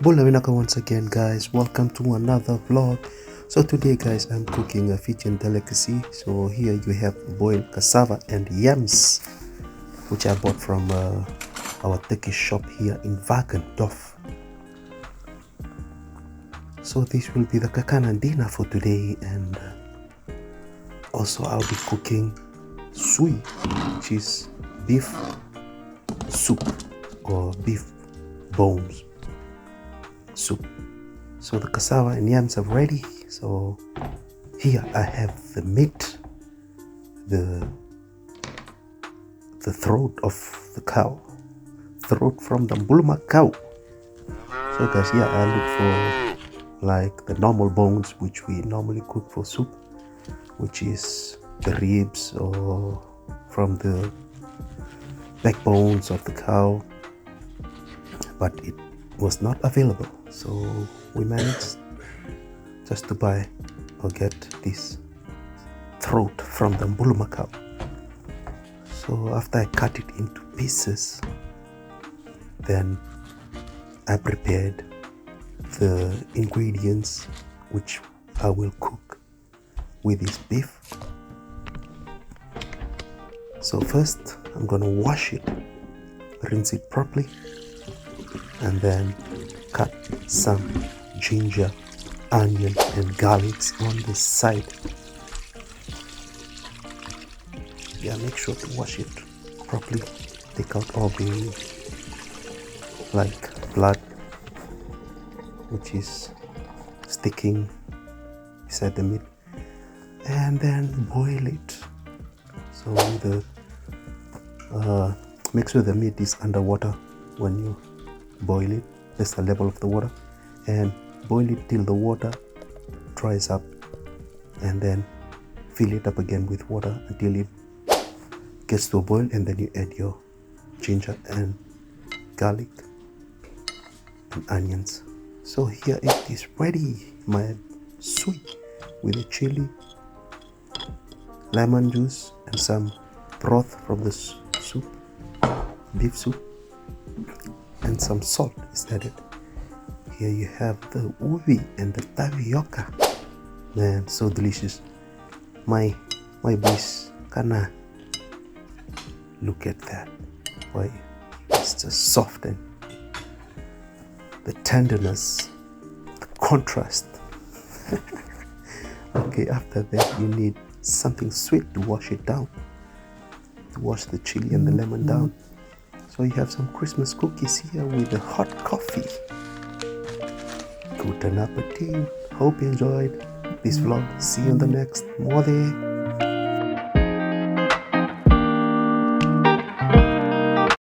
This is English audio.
Bola Winaka once again, guys. Welcome to another vlog. So today, guys, I'm cooking a Fijian delicacy. So here you have boiled cassava and yams, which I bought from our Turkish shop here in Wagendorf. So this will be the kakana dinner for today, and also I'll be cooking sui, which is beef soup or beef bones soup. So the cassava and yams are ready. So here I have the meat, the throat of the cow, throat from the bulma cow. So guys, yeah, I look for like the normal bones which we normally cook for soup, which is the ribs or from the backbones of the cow, but it was not available, so we managed just to buy or get this throat from the bulma cow. So after I cut it into pieces, then I prepared the ingredients which I will cook with this beef. So first I'm gonna wash it, rinse it properly, and then cut some ginger, onion and garlics on the side. Yeah, make sure to wash it properly, take out all the like blood which is sticking beside the meat, and then boil it. So make sure the meat is underwater when you boil it. That's the level of the water, and boil it till the water dries up, and then fill it up again with water until it gets to a boil, and then you add your ginger and garlic and onions. So here it is ready, my soup with a chili, lemon juice and some broth from the soup, beef soup, and some salt is added. Here you have the ubi and the tapioca. Man, so delicious. My boys, kana. Look at that. Why, it's just soft, and the tenderness, the contrast. Okay, after that you need something sweet to wash it down, to wash the chili and the lemon down. So you have some Christmas cookies here with the hot coffee. Guten appetit. Hope you enjoyed this vlog. See you in the next. Mode.